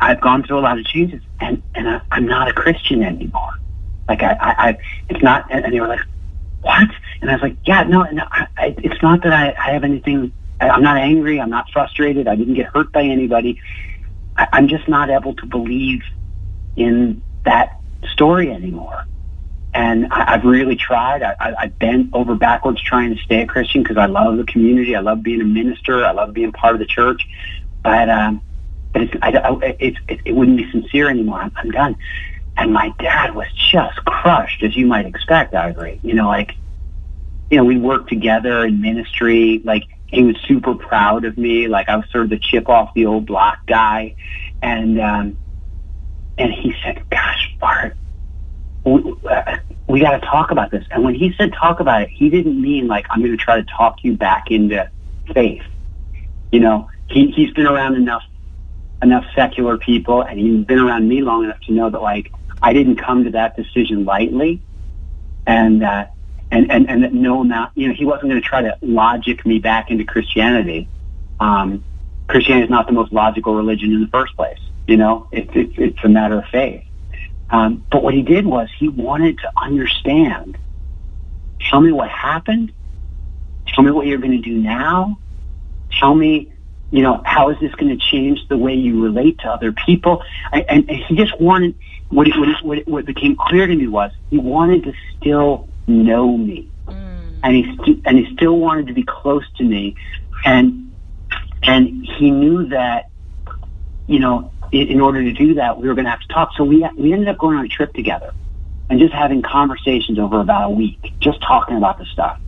I've gone through a lot of changes, and I'm not a Christian anymore. Like it's not. And they were like, what? And I was like, yeah, no, it's not that I have anything. I'm not angry. I'm not frustrated. I didn't get hurt by anybody. I'm just not able to believe in that story anymore. And I've really tried. I bent over backwards trying to stay a Christian because I love the community. I love being a minister. I love being part of the church. But it wouldn't be sincere anymore. I'm done. And my dad was just crushed, as you might expect. I agree. We worked together in ministry. Like, he was super proud of me. Like, I was sort of the chip off the old block guy. And he said, gosh, Bart, we got to talk about this. And when he said talk about it, he didn't mean like, I'm going to try to talk you back into faith. He's been around enough secular people, and he's been around me long enough to know that, like, I didn't come to that decision lightly, and that no amount, he wasn't going to try to logic me back into Christianity. Christianity is not the most logical religion in the first place. It's a matter of faith. But what he did was he wanted to understand. Tell me what happened. Tell me what you're going to do now. Tell me, how is this going to change the way you relate to other people? And he just wanted, what became clear to me was he wanted to still know me. And he still wanted to be close to me. And he knew that, in order to do that, we were going to have to talk. So we ended up going on a trip together and just having conversations over about a week, just talking about the stuff.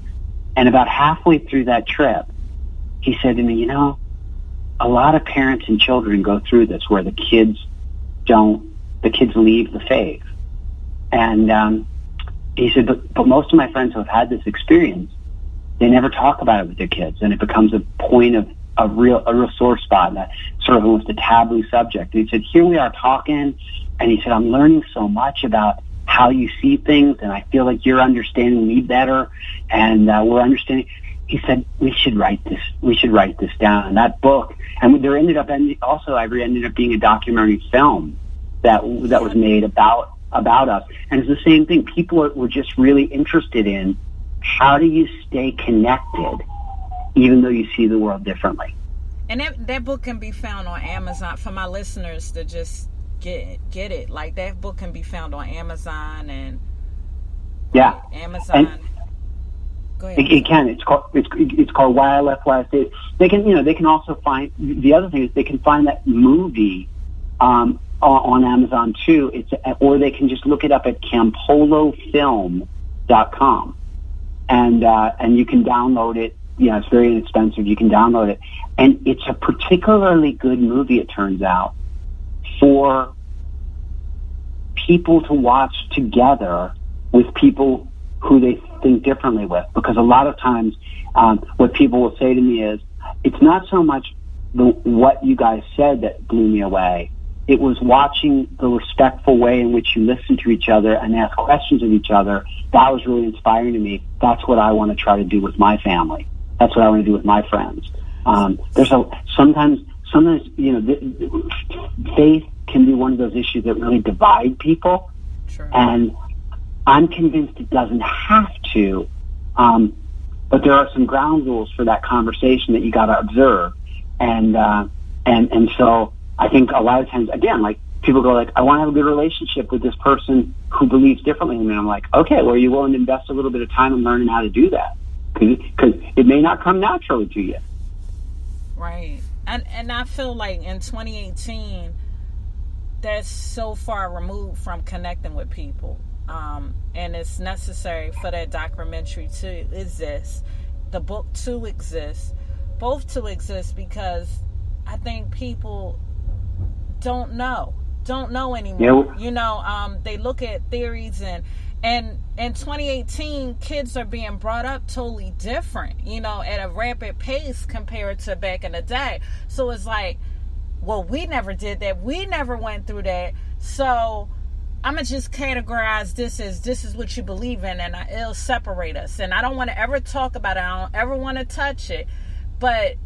And about halfway through that trip, he said to me, a lot of parents and children go through this where the kids leave the faith. And he said, but most of my friends who have had this experience, they never talk about it with their kids, and it becomes a point of a real sore spot, and that sort of almost a taboo subject. And he said, here we are talking, and he said, I'm learning so much about how you see things, and I feel like you're understanding me better, and we're understanding. He said, we should write this down. And that book, and there ended up being a documentary film that was made about us. And it's the same thing. People were just really interested in, how do you stay connected even though you see the world differently? And that book can be found on Amazon for my listeners to just get it. Like, that book can be found on Amazon and Amazon. Go ahead. It can. It's called Why I Left Why I Stayed. They can also find, the other thing is they can find that movie on Amazon too. Or they can just look it up at campolofilm.com, and you can download it. It's very inexpensive. You can download it, and it's a particularly good movie, it turns out, for people to watch together with people who they think differently with. Because a lot of times, what people will say to me is, it's not so much what you guys said that blew me away. It was watching the respectful way in which you listen to each other and ask questions of each other. That was really inspiring to me. That's what I want to try to do with my family. That's what I want to do with my friends. Sometimes faith can be one of those issues that really divide people. Sure. And I'm convinced it doesn't have to. But there are some ground rules for that conversation that you got to observe. And so I think a lot of times, again, like, people go like, I want to have a good relationship with this person who believes differently than me. And I'm like, okay, well, are you willing to invest a little bit of time in learning how to do that? Because it may not come naturally to you. Right. And I feel like in 2018, that's so far removed from connecting with people. And it's necessary for that documentary to exist, the book to exist, both to exist, because I think people don't know anymore. Yeah. They look at theories and in 2018, kids are being brought up totally different, at a rapid pace compared to back in the day. So it's like, well, we never did that. We never went through that. So I'm going to just categorize this is what you believe in, and it'll separate us. And I don't want to ever talk about it. I don't ever want to touch it. But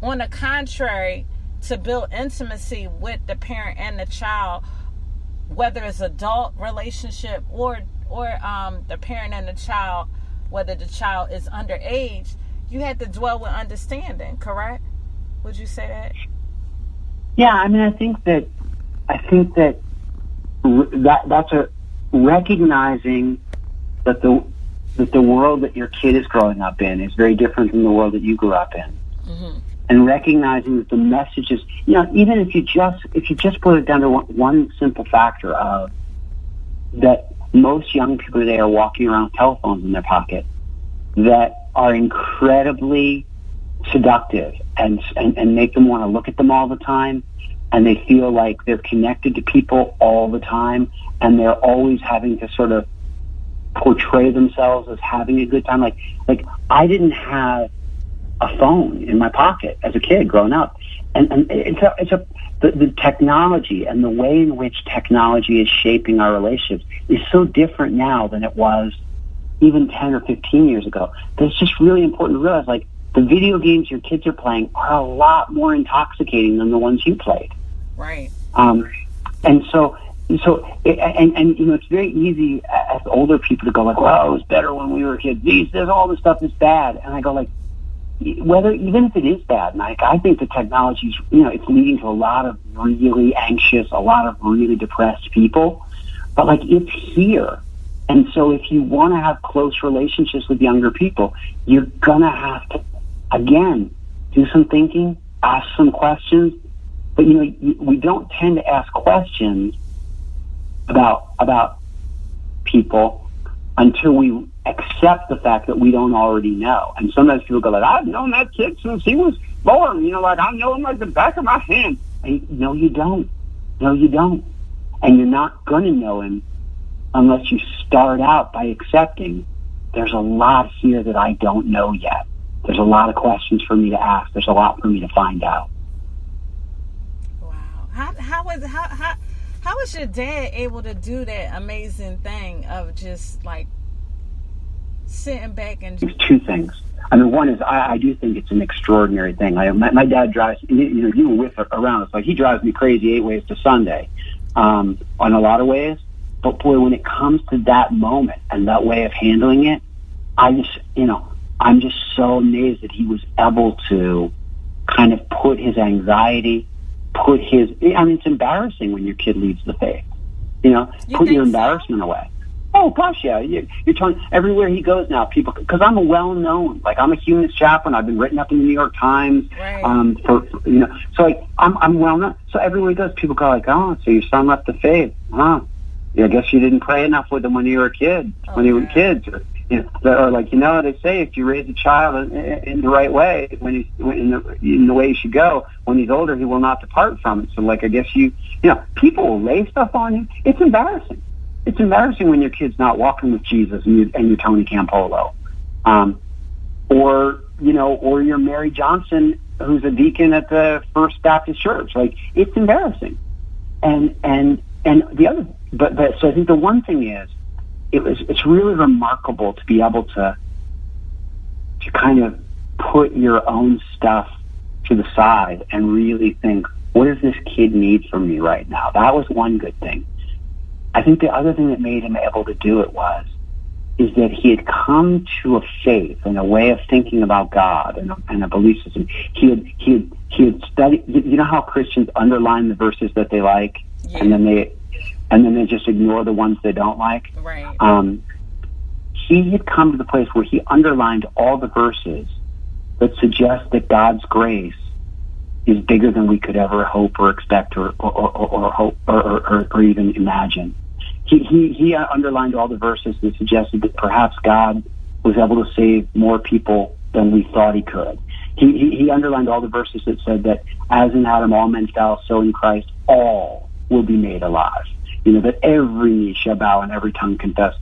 on the contrary, to build intimacy with the parent and the child, whether it's adult relationship or the parent and the child, whether the child is underage, you had to dwell with understanding, correct? Would you say that? Yeah, I mean, I think that that's a recognizing that the world that your kid is growing up in is very different than the world that you grew up in. Mm-hmm. And recognizing that the messages, even if you just put it down to one simple factor of that most young people today are walking around with telephones in their pocket that are incredibly seductive and make them want to look at them all the time, and they feel like they're connected to people all the time, and they're always having to sort of portray themselves as having a good time. Like I didn't have a phone in my pocket as a kid growing up, and the technology and the way in which technology is shaping our relationships is so different now than it was even 10 or 15 years ago. That it's just really important to realize, like, the video games your kids are playing are a lot more intoxicating than the ones you played. Right. And so it's very easy as older people to go like, well, it was better when we were kids. There's all this stuff that's bad. And I go like, even if it is bad, Mike, I think the technology is, it's leading to a lot of really anxious, a lot of really depressed people. But like, it's here. And so if you want to have close relationships with younger people, you're going to have to, again, do some thinking, ask some questions. But, we don't tend to ask questions about people until we accept the fact that we don't already know. And sometimes people go like, I've known that kid since he was born. Like, I know him like the back of my hand. And no, you don't. No, you don't. And you're not going to know him unless you start out by accepting there's a lot here that I don't know yet. There's a lot of questions for me to ask. There's a lot for me to find out. Wow. How was your dad able to do that amazing thing of just like sitting back and... There's two things. I mean, one is I do think it's an extraordinary thing. My dad drives, you were with around. It's like he drives me crazy 8 ways to Sunday on a lot of ways. But boy, when it comes to that moment and that way of handling it, I'm just so amazed that he was able to kind of put his anxiety, it's embarrassing when your kid leaves the faith, put your embarrassment away. Oh gosh, yeah. You're telling everywhere he goes now, people, because I'm I'm a humanist chaplain. I've been written up in the New York Times, right. So like I'm well known. So everywhere he goes, people go like, oh, so your son left the faith, huh? Yeah, I guess you didn't pray enough with him when you were a kid, when you were kids, or like, they say if you raise a child in the right way, in the way you should go, when he's older, he will not depart from it. So like, I guess people will lay stuff on you. It's embarrassing. It's embarrassing when your kid's not walking with Jesus and you're Tony Campolo, or you're Mary Johnson, who's a deacon at the First Baptist Church. Like, it's embarrassing. And the other, but so I think the one thing is, it's really remarkable to be able to kind of put your own stuff to the side and really think, what does this kid need from me right now? That was one good thing. I think the other thing that made him able to do it is that he had come to a faith and a way of thinking about God and a belief system. He had studied. You know how Christians underline the verses that they like, yeah. and then they just ignore the ones they don't like. Right. He had come to the place where he underlined all the verses that suggest that God's grace is bigger than we could ever hope or expect or hope or even imagine. He underlined all the verses that suggested that perhaps God was able to save more people than we thought he could. He underlined all the verses that said that as in Adam all men fell, so in Christ all will be made alive. That every knee shall bow and every tongue confess.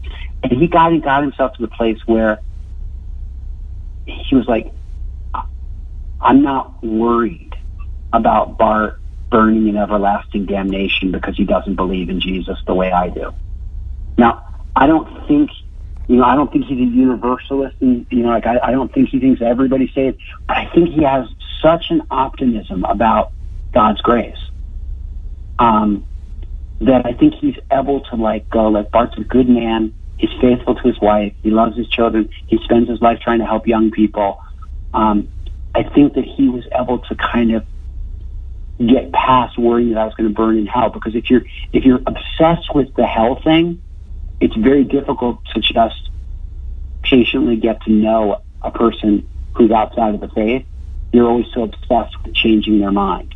And he got himself to the place where he was like, I'm not worried about Bart burning in everlasting damnation because he doesn't believe in Jesus the way I do. Now, I don't think he's a universalist, and I don't think he thinks everybody's saved, but I think he has such an optimism about God's grace. That I think he's able to like go, like, Bart's a good man. He's faithful to his wife. He loves his children. He spends his life trying to help young people. I think that he was able to kind of get past worrying that I was going to burn in hell. Because if you're obsessed with the hell thing, it's very difficult to just patiently get to know a person who's outside of the faith. You're always so obsessed with changing their mind.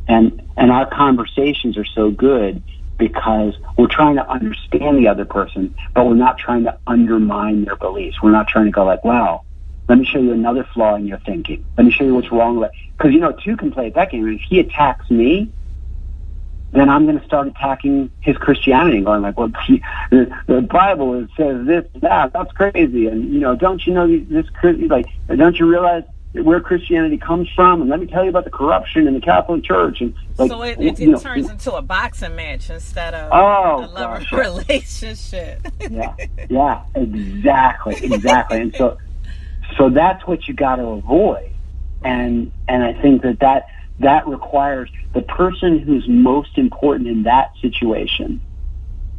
And our conversations are so good because we're trying to understand the other person, but we're not trying to undermine their beliefs. We're not trying to go like, wow, let me show you another flaw in your thinking. Let me show you what's wrong with it. Because, two can play at that game. If he attacks me, then I'm going to start attacking his Christianity and going like, well, the Bible it says this, that's crazy. And, don't you know this, like, don't you realize where Christianity comes from? And let me tell you about the corruption in the Catholic Church. And like, so it turns into a boxing match instead of a loving relationship. Yeah, exactly. And so that's what you got to avoid. And I think that requires the person who's most important in that situation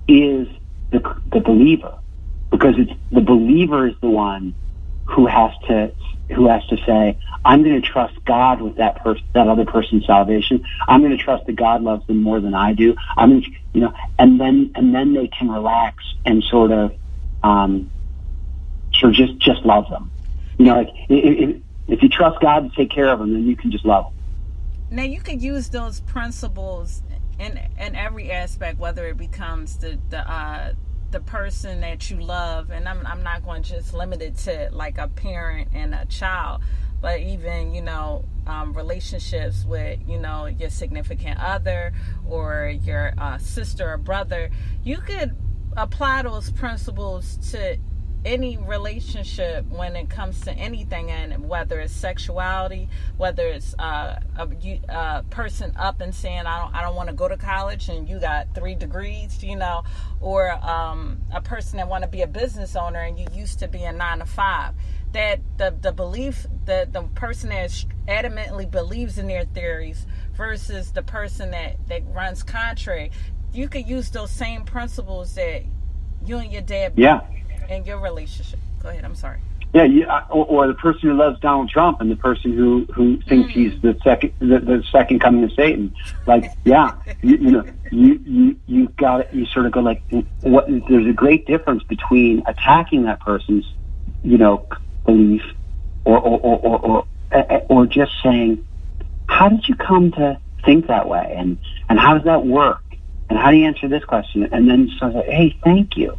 is the believer, because it's the believer is the one who has to say, I'm going to trust God with that other person's salvation. I'm going to trust that God loves them more than I do. And then they can relax and sort of just love them. Like if you trust God to take care of them, then you can just love them. Now you could use those principles in every aspect, whether it becomes the person that you love, and I'm not going to just limit it to like a parent and a child, but even relationships with your significant other or your sister or brother. You could apply those principles to any relationship when it comes to anything, and whether it's sexuality, whether it's a person up and saying I don't want to go to college and you got 3 degrees, or a person that want to be a business owner and you used to be a 9 to 5. That the belief that the person that adamantly believes in their theories versus the person that runs contrary, you could use those same principles that you and your dad in your relationship. Go ahead. I'm sorry. Yeah, or the person who loves Donald Trump and the person who thinks he's the second coming of Satan. Like, you got it. You sort of go like, what? There's a great difference between attacking that person's, belief, or just saying, how did you come to think that way, and how does that work, and how do you answer this question, and then sort of say, hey, thank you.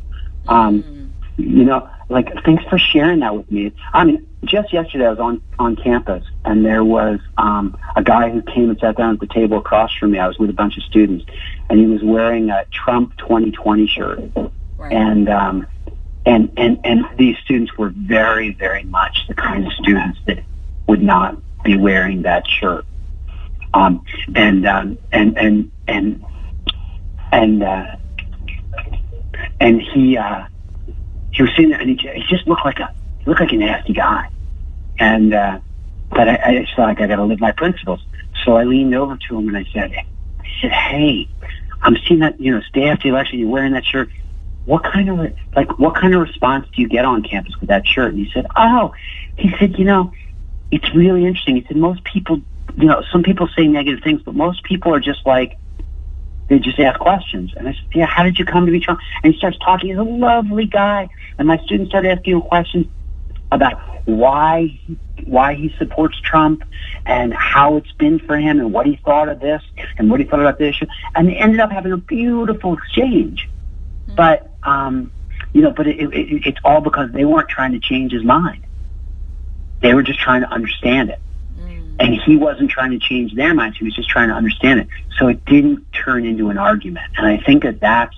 Like, thanks for sharing that with me. I mean, just yesterday I was on campus, and there was a guy who came and sat down at the table across from me. I was with a bunch of students, and he was wearing a Trump 2020 shirt. Right. And these students were very, very much the kind of students that would not be wearing that shirt. And he was sitting there, and he just looked like a nasty guy. And but I just thought, like, I got to live my principles. So I leaned over to him and I said, hey, I'm seeing that it's day after the election, you're wearing that shirt. What kind of response do you get on campus with that shirt? And he said, it's really interesting. He said, most people, some people say negative things, but most people are just like, they just ask questions. And I said, yeah, how did you come to be Trump? And he starts talking. He's a lovely guy. And my students started asking him questions about why he supports Trump and how it's been for him and what he thought of this and what he thought about this issue. And they ended up having a beautiful exchange. Mm-hmm. But, it's all because they weren't trying to change his mind. They were just trying to understand it. And he wasn't trying to change their minds. He was just trying to understand it. So it didn't turn into an argument. And I think that's,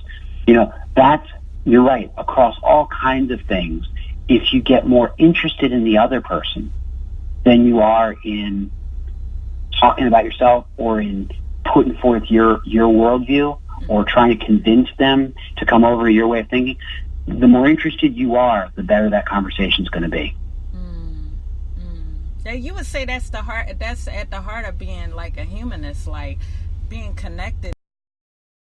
you're right, across all kinds of things. If you get more interested in the other person than you are in talking about yourself or in putting forth your worldview or trying to convince them to come over your way of thinking, the more interested you are, the better that conversation's going to be. That you would say that's at the heart of being like a humanist, like being connected